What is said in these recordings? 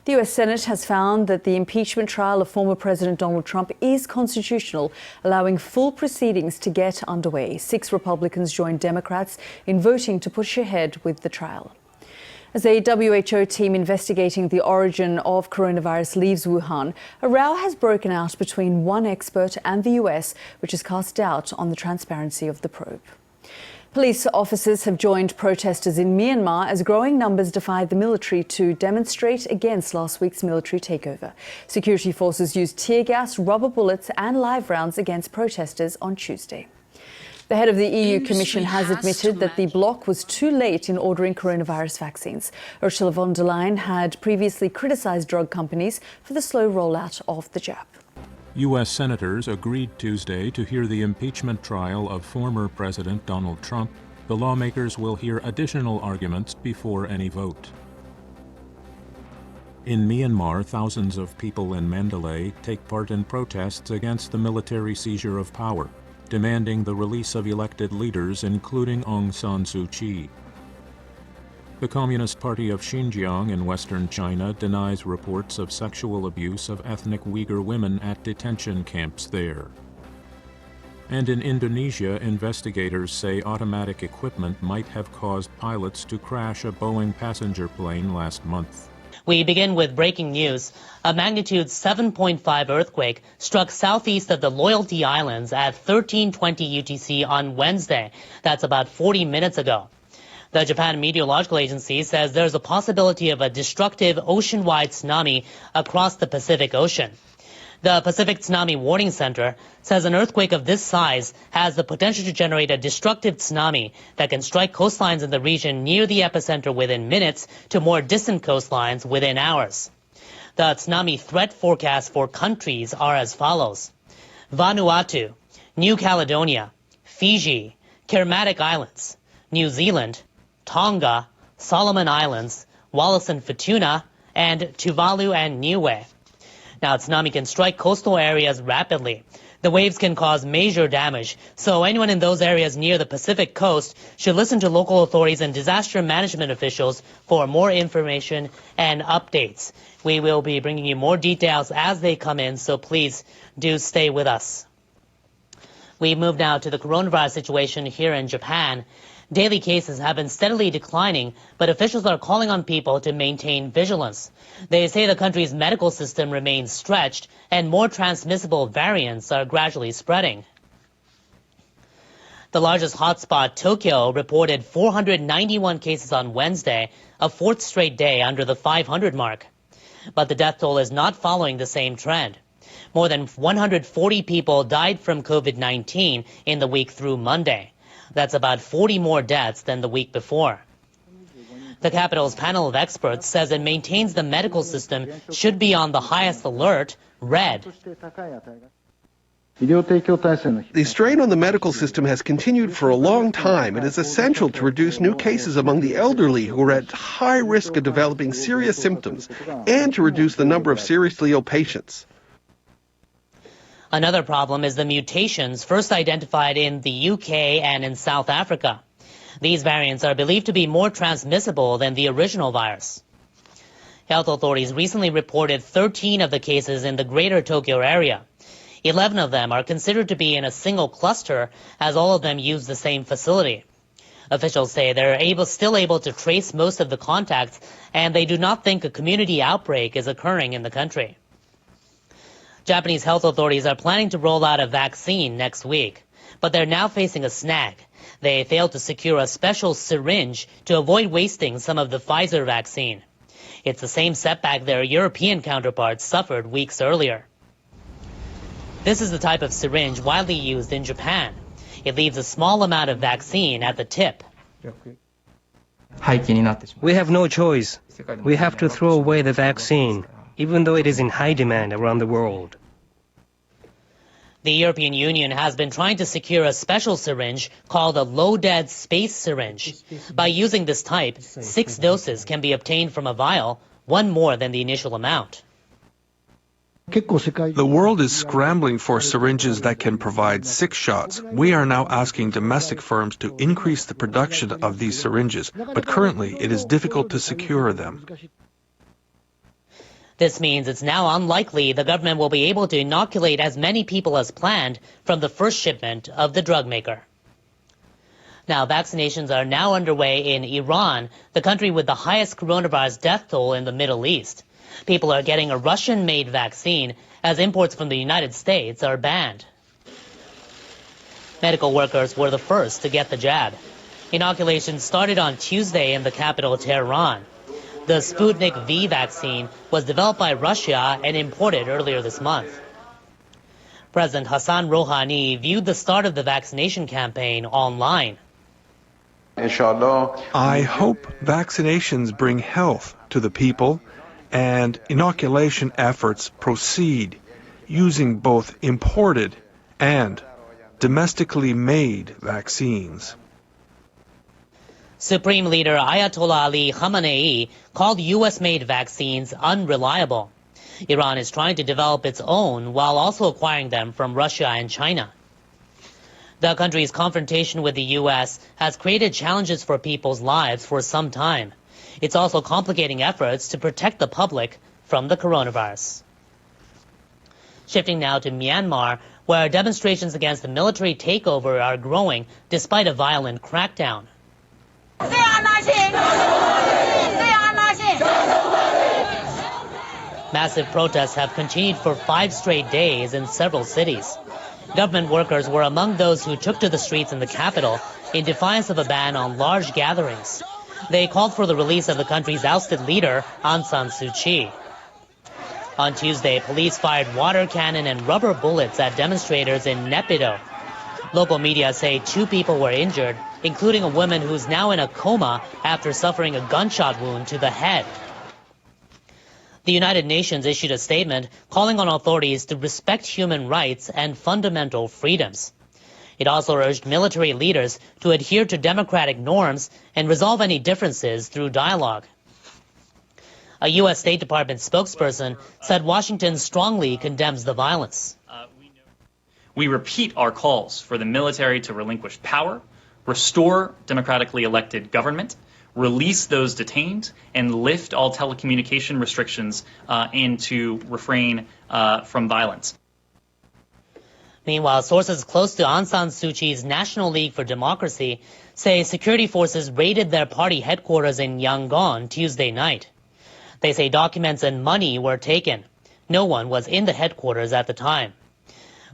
The U.S. Senate has found that the impeachment trial of former President Donald Trump is constitutional, allowing full proceedings to get underway. 6 Republicans joined Democrats in voting to push ahead with the trial. As a WHO team investigating the origin of coronavirus leaves Wuhan, a row has broken out between one expert and the US, which has cast doubt on the transparency of the probe. Police officers have joined protesters in Myanmar as growing numbers defied the military to demonstrate against last week's military takeover. Security forces used tear gas, rubber bullets and live rounds against protesters on Tuesday. The head of the EU Commission has admitted that the bloc was too late in ordering coronavirus vaccines. Ursula von der Leyen had previously criticised drug companies for the slow rollout of the jab. U.S. senators agreed Tuesday to hear the impeachment trial of former President Donald Trump. The lawmakers will hear additional arguments before any vote. In Myanmar, thousands of people in Mandalay take part in protests against the military seizure of power, demanding the release of elected leaders, including Aung San Suu Kyi. The Communist Party of Xinjiang in western China denies reports of sexual abuse of ethnic Uyghur women at detention camps there. And in Indonesia, investigators say automatic equipment might have caused pilots to crash a Boeing passenger plane last month. We begin with breaking news. A magnitude 7.5 earthquake struck southeast of the Loyalty Islands at 13:20 UTC on Wednesday. That's about 40 minutes ago. The Japan Meteorological Agency says there's a possibility of a destructive ocean-wide tsunami across the Pacific Ocean. The Pacific Tsunami Warning Center says an earthquake of this size has the potential to generate a destructive tsunami that can strike coastlines in the region near the epicenter within minutes to more distant coastlines within hours. The tsunami threat forecasts for countries are as follows: Vanuatu, New Caledonia, Fiji, Kermadec Islands, New Zealand, Tonga, Solomon Islands, Wallis and Futuna, and Tuvalu and Niue. Now, tsunami can strike coastal areas rapidly. The waves can cause major damage, so anyone in those areas near the Pacific coast should listen to local authorities and disaster management officials for more information and updates. We will be bringing you more details as they come in, so please do stay with us. We move now to the coronavirus situation here in Japan. Daily cases have been steadily declining, but officials are calling on people to maintain vigilance. They say the country's medical system remains stretched and more transmissible variants are gradually spreading. The largest hotspot, Tokyo, reported 491 cases on Wednesday, a 4th straight day under the 500 mark. But the death toll is not following the same trend. More than 140 people died from COVID-19 in the week through Monday. That's about 40 more deaths than the week before. The capital's panel of experts says it maintains the medical system should be on the highest alert, red. The strain on the medical system has continued for a long time. It is essential to reduce new cases among the elderly who are at high risk of developing serious symptoms and to reduce the number of seriously ill patients. Another problem is the mutations first identified in the UK and in South Africa. These variants are believed to be more transmissible than the original virus. Health authorities recently reported 13 of the cases in the greater Tokyo area. 11 of them are considered to be in a single cluster, as all of them use the same facility. Officials say they're still able to trace most of the contacts, and they do not think a community outbreak is occurring in the country. Japanese health authorities are planning to roll out a vaccine next week, but they're now facing a snag. They failed to secure a special syringe to avoid wasting some of the Pfizer vaccine. It's the same setback their European counterparts suffered weeks earlier. This is the type of syringe widely used in Japan. It leaves a small amount of vaccine at the tip. We have no choice. We have to throw away the vaccine, even though it is in high demand around the world. The European Union has been trying to secure a special syringe called a low-dead space syringe. By using this type, 6 doses can be obtained from a vial, 1 more than the initial amount. The world is scrambling for syringes that can provide 6 shots. We are now asking domestic firms to increase the production of these syringes, but currently it is difficult to secure them. This means it's now unlikely the government will be able to inoculate as many people as planned from the first shipment of the drug maker. Now, vaccinations are now underway in Iran, the country with the highest coronavirus death toll in the Middle East. People are getting a Russian-made vaccine as imports from the United States are banned. Medical workers were the first to get the jab. Inoculation started on Tuesday in the capital, Tehran. The Sputnik V vaccine was developed by Russia and imported earlier this month. President Hassan Rouhani viewed the start of the vaccination campaign online. I hope vaccinations bring health to the people and inoculation efforts proceed using both imported and domestically made vaccines. Supreme Leader Ayatollah Ali Khamenei called U.S.-made vaccines unreliable. Iran is trying to develop its own while also acquiring them from Russia and China. The country's confrontation with the U.S. has created challenges for people's lives for some time. It's also complicating efforts to protect the public from the coronavirus. Shifting now to Myanmar, where demonstrations against the military takeover are growing despite a violent crackdown. Massive protests have continued for 5 straight days in several cities. Government workers were among those who took to the streets in the capital in defiance of a ban on large gatherings. They called for the release of the country's ousted leader, Aung San Suu Kyi. On Tuesday, police fired water cannon and rubber bullets at demonstrators in Naypyidaw. Local media say 2 people were injured, including a woman who's now in a coma after suffering a gunshot wound to the head. The United Nations issued a statement calling on authorities to respect human rights and fundamental freedoms. It also urged military leaders to adhere to democratic norms and resolve any differences through dialogue. A U.S. State Department spokesperson said Washington strongly condemns the violence. We repeat our calls for the military to relinquish power, restore democratically elected government, release those detained, and lift all telecommunication restrictions and to refrain from violence. Meanwhile, sources close to Aung San Suu Kyi's National League for Democracy say security forces raided their party headquarters in Yangon Tuesday night. They say documents and money were taken. No one was in the headquarters at the time.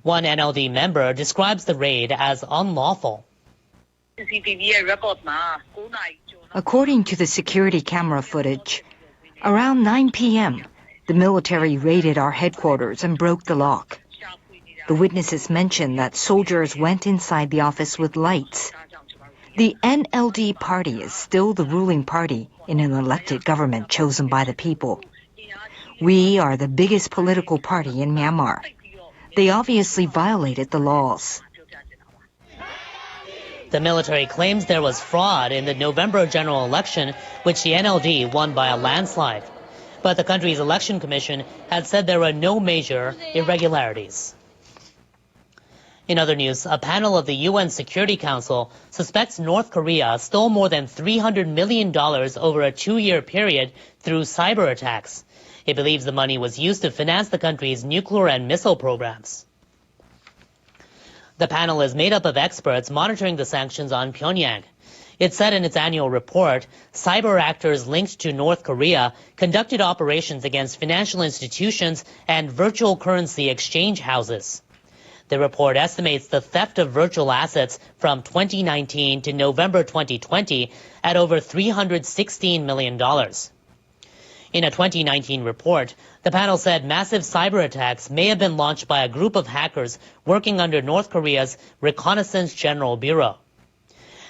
One NLD member describes the raid as unlawful. According to the security camera footage, around 9 p.m., the military raided our headquarters and broke the lock. The witnesses mentioned that soldiers went inside the office with lights. The NLD party is still the ruling party in an elected government chosen by the people. We are the biggest political party in Myanmar. They obviously violated the laws. The military claims there was fraud in the November general election, which the NLD won by a landslide. But the country's election commission had said there were no major irregularities. In other news, a panel of the UN Security Council suspects North Korea stole more than $300 million over a 2-year period through cyber attacks. It believes the money was used to finance the country's nuclear and missile programs. The panel is made up of experts monitoring the sanctions on Pyongyang. It said in its annual report, cyber actors linked to North Korea conducted operations against financial institutions and virtual currency exchange houses. The report estimates the theft of virtual assets from 2019 to November 2020 at over $316 million. In a 2019 report, the panel said massive cyber attacks may have been launched by a group of hackers working under North Korea's Reconnaissance General Bureau.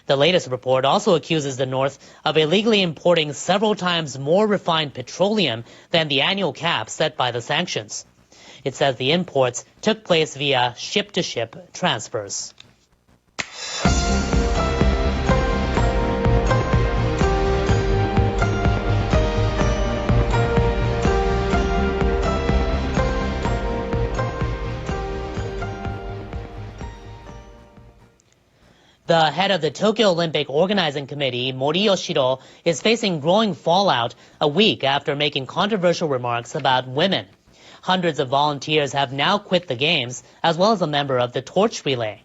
The latest report also accuses the North of illegally importing several times more refined petroleum than the annual cap set by the sanctions. It says the imports took place via ship-to-ship transfers. The head of the Tokyo Olympic Organizing Committee, Mori Yoshiro, is facing growing fallout a week after making controversial remarks about women. Hundreds of volunteers have now quit the games, as well as a member of the torch relay.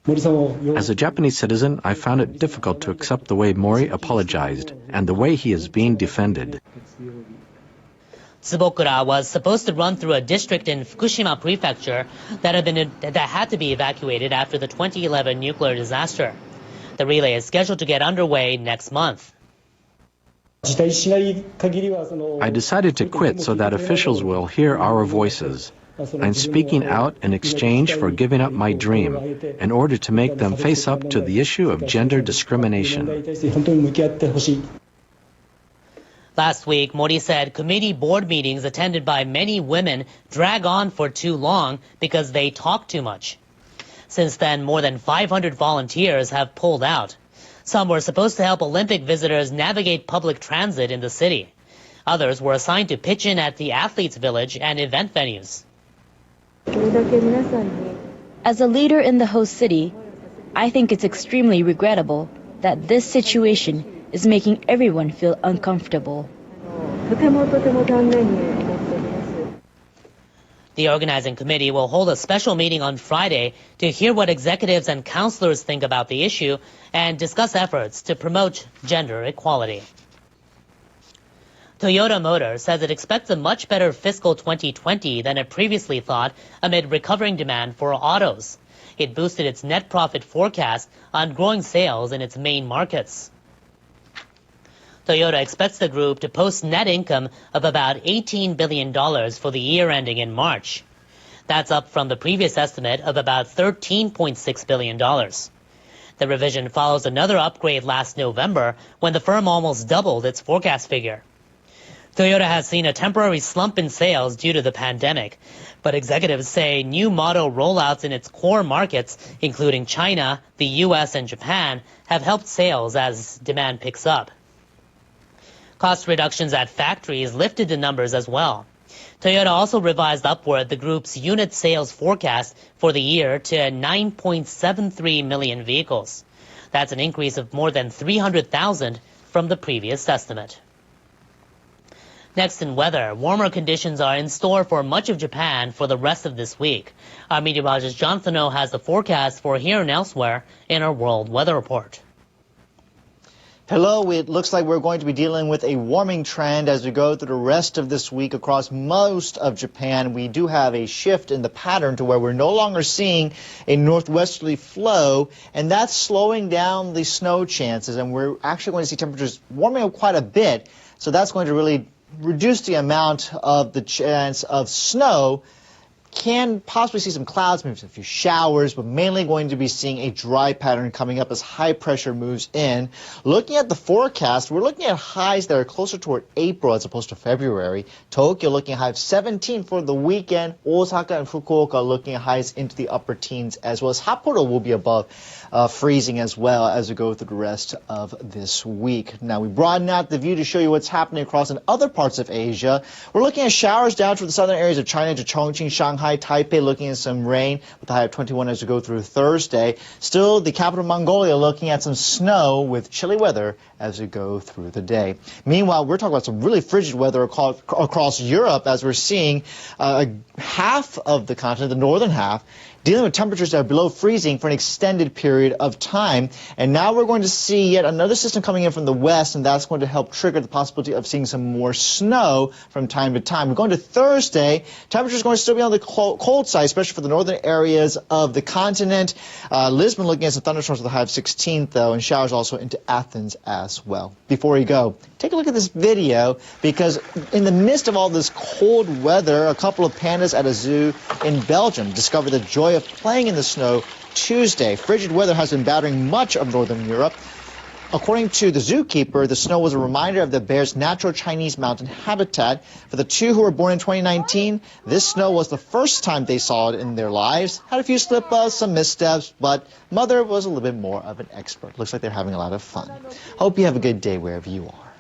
As a Japanese citizen, I found it difficult to accept the way Mori apologized and the way he is being defended. Tsubokura was supposed to run through a district in Fukushima Prefecture that had to be evacuated after the 2011 nuclear disaster. The relay is scheduled to get underway next month. I decided to quit so that officials will hear our voices. I'm speaking out in exchange for giving up my dream in order to make them face up to the issue of gender discrimination. Last week, Mori said committee board meetings attended by many women drag on for too long because they talk too much. Since then, more than 500 volunteers have pulled out. Some were supposed to help Olympic visitors navigate public transit in the city. Others were assigned to pitch in at the athletes' village and event venues. As a leader in the host city, I think it's extremely regrettable that this situation is making everyone feel uncomfortable. The organizing committee will hold a special meeting on Friday to hear what executives and counselors think about the issue and discuss efforts to promote gender equality. Toyota Motor says it expects a much better fiscal 2020 than it previously thought amid recovering demand for autos. It boosted its net profit forecast on growing sales in its main markets. Toyota expects the group to post net income of about $18 billion for the year ending in March. That's up from the previous estimate of about $13.6 billion. The revision follows another upgrade last November when the firm almost doubled its forecast figure. Toyota has seen a temporary slump in sales due to the pandemic, but executives say new model rollouts in its core markets, including China, the U.S., and Japan, have helped sales as demand picks up. Cost reductions at factories lifted the numbers as well. Toyota also revised upward the group's unit sales forecast for the year to 9.73 million vehicles. That's an increase of more than 300,000 from the previous estimate. Next in weather, warmer conditions are in store for much of Japan for the rest of this week. Our meteorologist John Thaneau has the forecast for here and elsewhere in our World Weather Report. Hello, it looks like we're going to be dealing with a warming trend as we go through the rest of this week across most of Japan. We do have a shift in the pattern to where we're no longer seeing a northwesterly flow, and that's slowing down the snow chances, and we're actually going to see temperatures warming up quite a bit, so that's going to really reduce the amount of the chance of snow. Can possibly see some clouds, maybe a few showers, but mainly going to be seeing a dry pattern coming up as high pressure moves in. Looking at the forecast, we're looking at highs that are closer toward April as opposed to February. Tokyo looking at high of 17 for the weekend. Osaka and Fukuoka looking at highs into the upper teens, as well as Sapporo will be above freezing as well as we go through the rest of this week. Now, we broaden out the view to show you what's happening across in other parts of Asia. We're looking at showers down toward the southern areas of China to Chongqing, Shanghai, Taipei looking at some rain with a high of 21 as we go through Thursday. Still, the capital of Mongolia looking at some snow with chilly weather as we go through the day. Meanwhile, we're talking about some really frigid weather across Europe as we're seeing half of the continent, the northern half, dealing with temperatures that are below freezing for an extended period of time. And now we're going to see yet another system coming in from the west, and that's going to help trigger the possibility of seeing some more snow from time to time. We're going to Thursday. Temperatures are going to still be on the cold side, especially for the northern areas of the continent. Lisbon looking at some thunderstorms with a high of 16, though, and showers also into Athens as well. Before we go, take a look at this video, because in the midst of all this cold weather, a couple of pandas at a zoo in Belgium discovered the joy of playing in the snow Tuesday. Frigid weather has been battering much of northern Europe. According to the zookeeper, the snow was a reminder of the bear's natural Chinese mountain habitat. For the two who were born in 2019, this snow was the first time they saw it in their lives. Had a few slip-ups, some missteps, but mother was a little bit more of an expert. Looks like they're having a lot of fun. Hope you have a good day wherever you are.